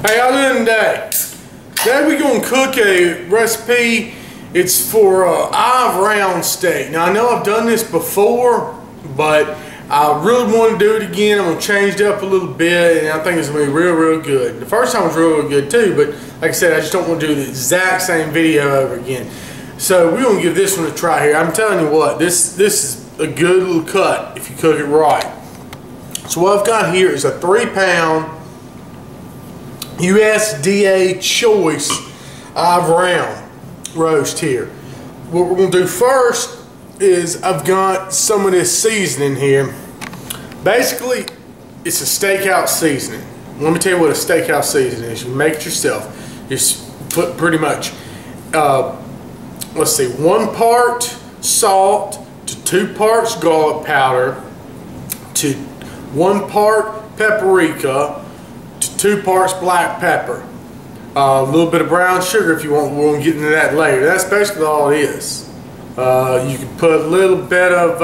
Hey, how you doing today? Today we're going to cook a recipe. It's for olive round steak. Now I know I've done this before, but I really want to do it again. I'm going to change it up a little bit, and I think it's going to be real good. The first time was real good too, but like I said, I just don't want to do the exact same video over again. So we're going to give this one a try here. I'm telling you what, this is a good little cut if you cook it right. So what I've got here is a 3-pound USDA choice olive round roast here. What we're going to do first is I've got some of this seasoning here. Basically, it's a steakhouse seasoning. Let me tell you what a steakhouse seasoning is. You make it yourself. Just put pretty much, let's see, 1 part salt to 2 parts garlic powder to 1 part paprika to 2 parts black pepper. A little bit of brown sugar if you want. We'll get into that later. That's basically all it is. You can put a little bit of,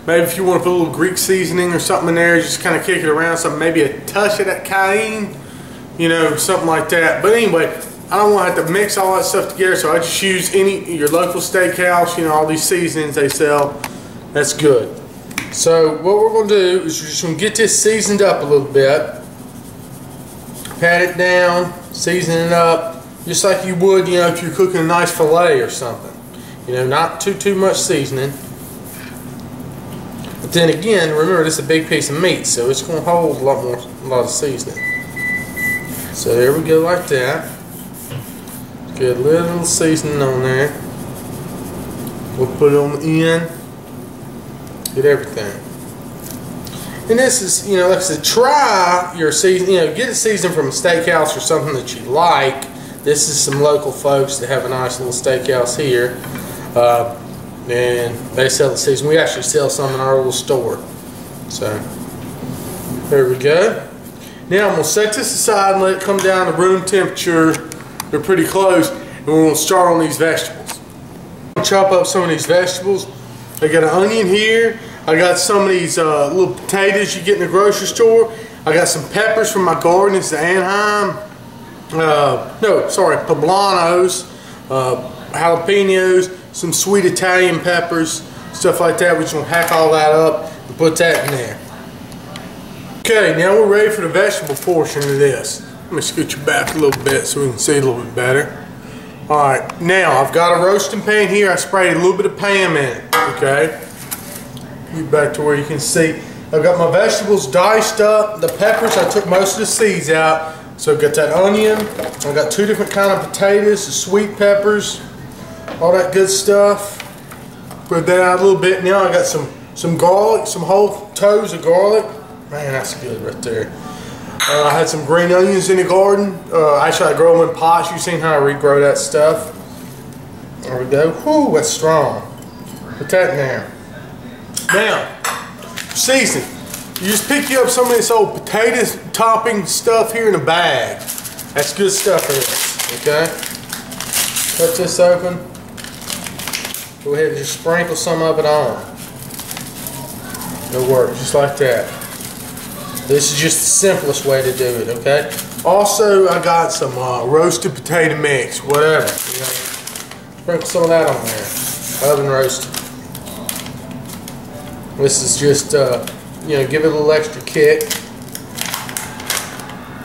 maybe if you want to put a little Greek seasoning or something in there, just kind of kick it around, something, maybe a touch of that cayenne, you know, something like that. But anyway, I don't want to have to mix all that stuff together, so I just use your local steakhouse, you know, all these seasonings they sell. That's good. So what we're going to do is we're just going to get this seasoned up a little bit. Pat it down, season it up, just like you would, you know, if you're cooking a nice fillet or something. You know, not too much seasoning. But then again, remember this is a big piece of meat, so it's going to hold a lot of seasoning. So there we go, like that. Get a little seasoning on there. We'll put it on the end. Get everything. And this is, you know, like I said, try your season, you know, get it seasoned from a steakhouse or something that you like. This is some local folks that have a nice little steakhouse here. And they sell the season. We actually sell some in our little store. So, there we go. Now I'm going to set this aside and let it come down to room temperature. They're pretty close. And we're going to start on these vegetables. I'm going to chop up some of these vegetables. I got an onion here. I got some of these little potatoes you get in the grocery store. I got some peppers from my garden. It's the Anaheim. Poblanos, jalapenos, some sweet Italian peppers, stuff like that. We're just going to hack all that up and put that in there. Okay, now we're ready for the vegetable portion of this. Let me scoot you back a little bit so we can see a little bit better. Alright, now I've got a roasting pan here. I sprayed a little bit of Pam in it. Okay. Get back to where you can see. I've got my vegetables diced up. The peppers, I took most of the seeds out. So I've got that onion. I've got 2 different kind of potatoes, the sweet peppers, all that good stuff. Put that out a little bit. Now I got some garlic, some whole toes of garlic. Man, that's good right there. I had some green onions in the garden. Actually, I grow them in pots. You've seen how I regrow that stuff. There we go. Whew, that's strong. Put that in there. Now, seasoning. You just pick you up some of this old potato topping stuff here in a bag. That's good stuff for this, okay? Cut this open. Go ahead and just sprinkle some of it on. It'll work just like that. This is just the simplest way to do it, okay? Also, I got some roasted potato mix, whatever. You know? Sprinkle some of that on there. Oven roasted. This is just, you know, give it a little extra kick.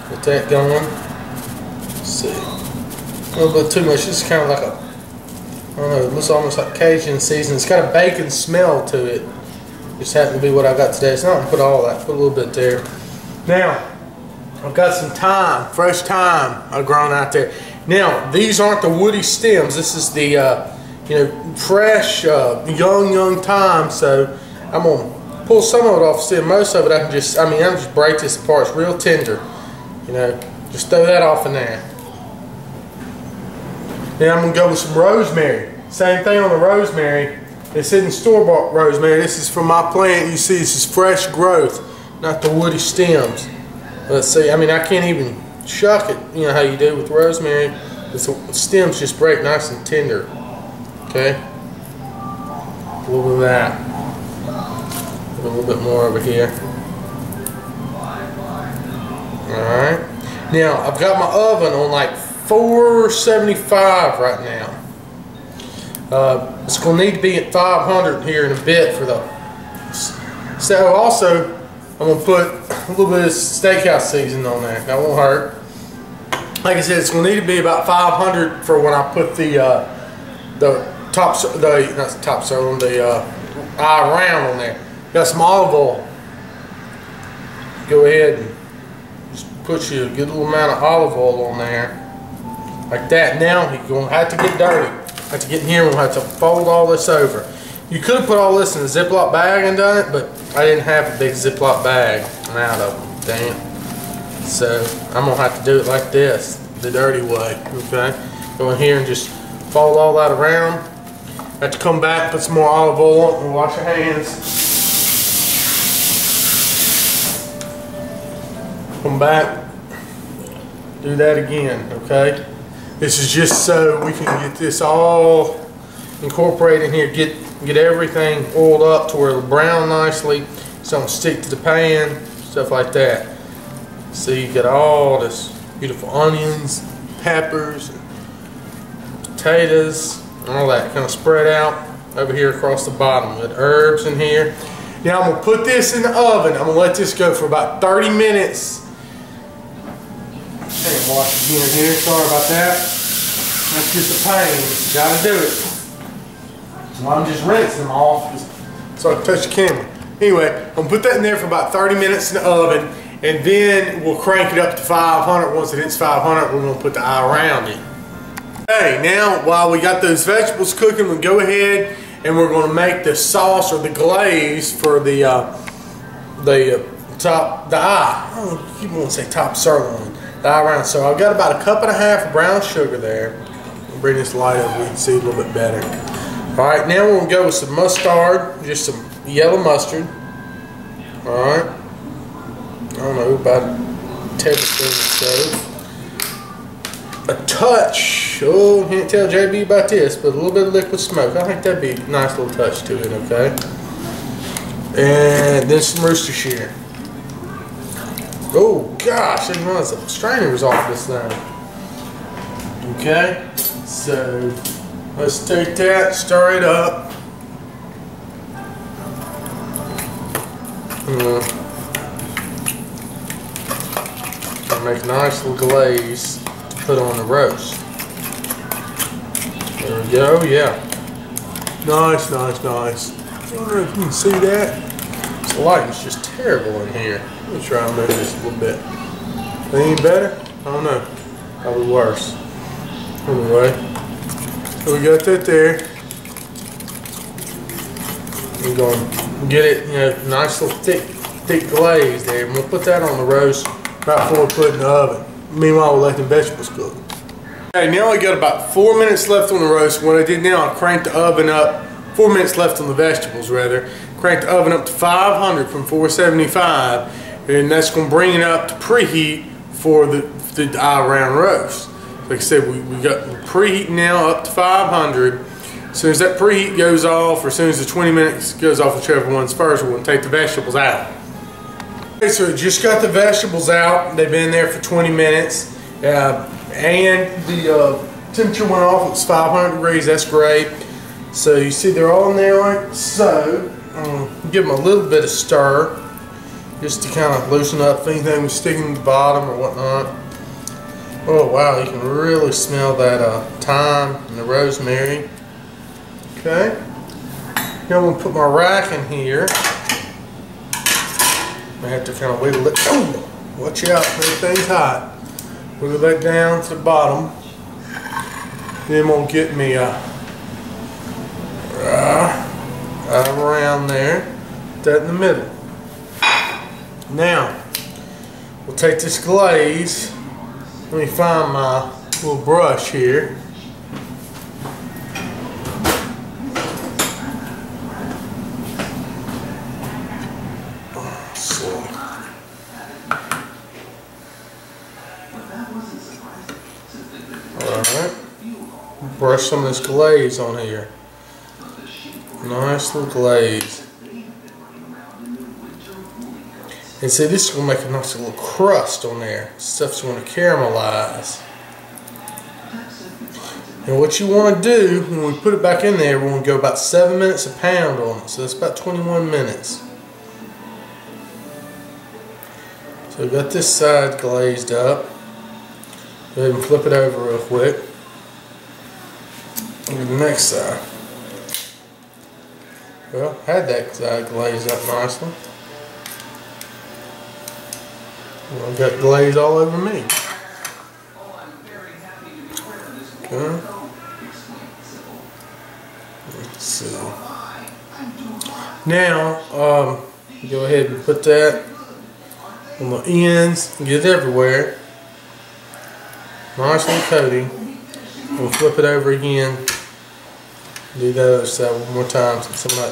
Get that going. Let's see. A little bit too much. This is kind of like a, I don't know, it looks almost like Cajun seasoning. It's got a bacon smell to it. Just happened to be what I got today. So I'm going to put all that, put a little bit there. Now, I've got some thyme, fresh thyme I've grown out there. Now, these aren't the woody stems. This is the, you know, fresh, young thyme. So I'm going to pull some of it off the stem. Most of it I'm just break this apart. It's real tender. You know, just throw that off in there. Then I'm going to go with some rosemary. Same thing on the rosemary. This isn't store-bought rosemary. This is from my plant. You see, this is fresh growth, not the woody stems. Let's see. I mean, I can't even shuck it. You know how you do with rosemary. The stems just break nice and tender. Okay. A little bit of that. A little bit more over here. Alright. Now I've got my oven on like 475 right now. It's going to need to be at 500 here in a bit for the. So also I'm going to put a little bit of steakhouse seasoning on there. That won't hurt. Like I said, it's going to need to be about 500 for when I put the eye round on there. Got some olive oil. Go ahead and just put you a good little amount of olive oil on there, like that. Now you're going to have to get dirty. Have to get in here and we'll have to fold all this over. You could put all this in a Ziploc bag and done it, but I didn't have a big Ziploc bag. I'm out of them. Damn. So I'm going to have to do it like this, the dirty way. Okay? Go in here and just fold all that around. Have to come back, put some more olive oil on and wash your hands. Come back, do that again, okay? This is just so we can get this all incorporated in here, get everything oiled up to where it'll brown nicely, so it don't stick to the pan, stuff like that. See, you got all this beautiful onions, peppers, potatoes, and all that kind of spread out over here across the bottom with herbs in here. Now I'm going to put this in the oven. I'm going to let this go for about 30 minutes. And wash again here, sorry about that. That's just a pain, you gotta do it. So I'm just rinsing them off so I can touch the camera. Anyway, I'm gonna put that in there for about 30 minutes in the oven, and then we'll crank it up to 500. Once it hits 500, we're gonna put the eye around it. Okay, now while we got those vegetables cooking, we'll go ahead and we're gonna make the sauce or the glaze for the eye. Oh, you want to say top sirloin. Eye round. So I've got about a cup and a half of brown sugar there. I'll bring this light up so we can see a little bit better. Alright, now we're going to go with some mustard, just some yellow mustard. Alright. I don't know, about a tablespoon or so. A touch, oh, can't tell JB about this, but a little bit of liquid smoke. I think that'd be a nice little touch to it, okay? And then some Worcestershire. Oh gosh, I didn't realize the strainer was off this thing. Okay, so let's take that, stir it up. And make a nice little glaze to put on the roast. There we go, yeah. Nice, nice, nice. I don't know if you can see that. The light is just terrible in here. Let me try and move this a little bit. Any better? I don't know. Probably worse. Anyway, so we got that there. We're going to get it, you know, nice little thick glaze there. And we'll put that on the roast right before we put it in the oven. Meanwhile, we'll let the vegetables cook. Okay, now I got about 4 minutes left on the roast. What I did now, I cranked the oven up. 4 minutes left on the vegetables, rather. Cranked the oven up to 500 from 475, and that's going to bring it up to preheat for the eye round roast. Like I said, we got preheat now up to 500. As soon as that preheat goes off, or as soon as the 20 minutes goes off, whichever one's first, we're going to take the vegetables out. Okay, so I just got the vegetables out. They've been there for 20 minutes, and the temperature went off. It was 500 degrees. That's great. So you see they're all in there like so. Give them a little bit of stir just to kind of loosen up if anything was sticking to the bottom or whatnot. Oh wow, you can really smell that thyme and the rosemary. Okay. Now I'm going to put my rack in here. I have to kind of wiggle it. Oh, watch out, everything's hot. Wiggle that down to the bottom. Then I'm going to get me around there, that in the middle. Now, we'll take this glaze. Let me find my little brush here. Let's see. Alright. Brush some of this glaze on here. Nice little glaze. And see, this is going to make a nice little crust on there. Stuff's going to caramelize. And what you want to do, when we put it back in there, we're going to go about 7 minutes a pound on it. So that's about 21 minutes. So we've got this side glazed up. Go ahead and flip it over real quick. Look at the next side. Well, had that side glazed up nicely. Well, I've got glaze all over me. Okay. Let's see. Now, go ahead and put that on the ends and get it everywhere. Nice little coating. We'll flip it over again. Do that other side one more time since some of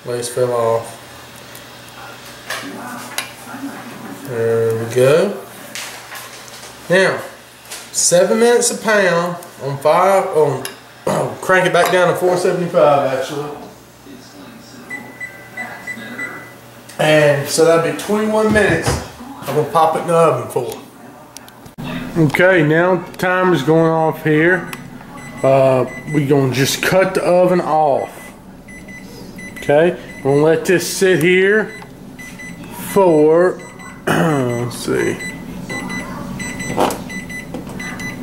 that lace fell off. There we go. Now, 7 minutes a pound on 5 on crank it back down to 475 actually. And so that'd be 21 minutes. I'm gonna pop it in the oven for. Okay, now the timer's going off here. We're gonna just cut the oven off. Okay, we're gonna let this sit here for let's see.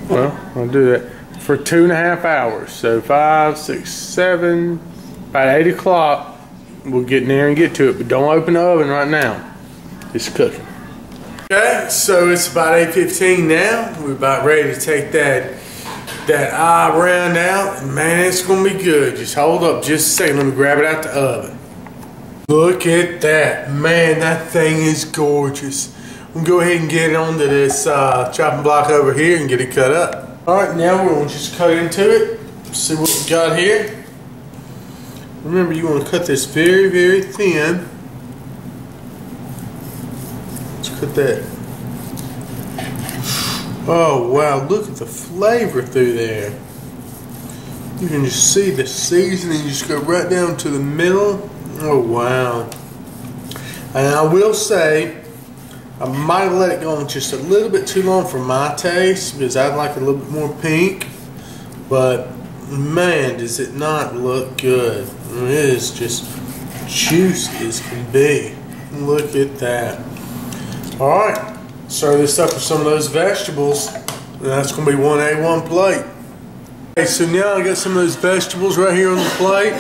Well, I'll do that for 2.5 hours. So 5, 6, 7, about 8 o'clock. We'll get in there and get to it, but don't open the oven right now. It's cooking. Okay, so it's about 8:15 now. We're about ready to take that eye round out, and man, it's gonna be good. Just hold up just a second. Let me grab it out the oven. Look at that, man! That thing is gorgeous. We'll go ahead and get it onto this chopping block over here and get it cut up. All right, now we're gonna just cut into it. See what we got here. Remember, you want to cut this very, very thin. Let's cut that. Oh wow, look at the flavor through there. You can just see the seasoning just go right down to the middle. Oh wow. And I will say, I might have let it go on just a little bit too long for my taste because I'd like it a little bit more pink. But man, does it not look good. It is just juicy as can be. Look at that. Alright, serve this up with some of those vegetables. And that's going to be 1A1 plate. Okay, so now I got some of those vegetables right here on the plate.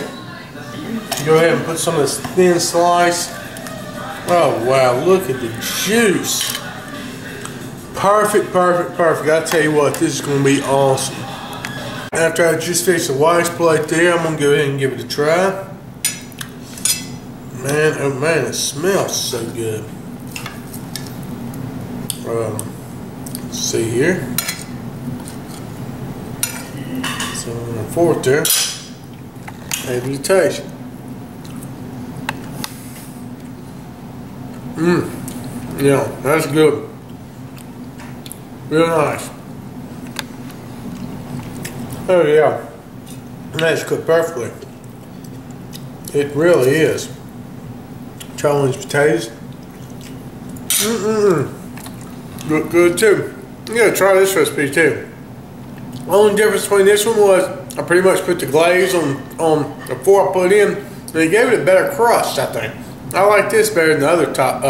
Go ahead and put some of this thin slice. Oh wow, look at the juice. Perfect, perfect, perfect. I tell you what, this is going to be awesome. After I just finished the white plate there, I'm going to go ahead and give it a try. Man, oh man, it smells so good. Let's see here. So on the fourth there, maybe you taste. Yeah, that's good. Real nice. Oh yeah, and that's cooked perfectly. It really is. Try one of these potatoes. Look good too. You gotta try this recipe too. The only difference between this one was I pretty much put the glaze on before I put in, and it gave it a better crust, I think. I like this better than the other top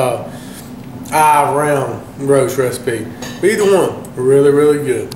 eye round roast recipe. But either one, really, really good.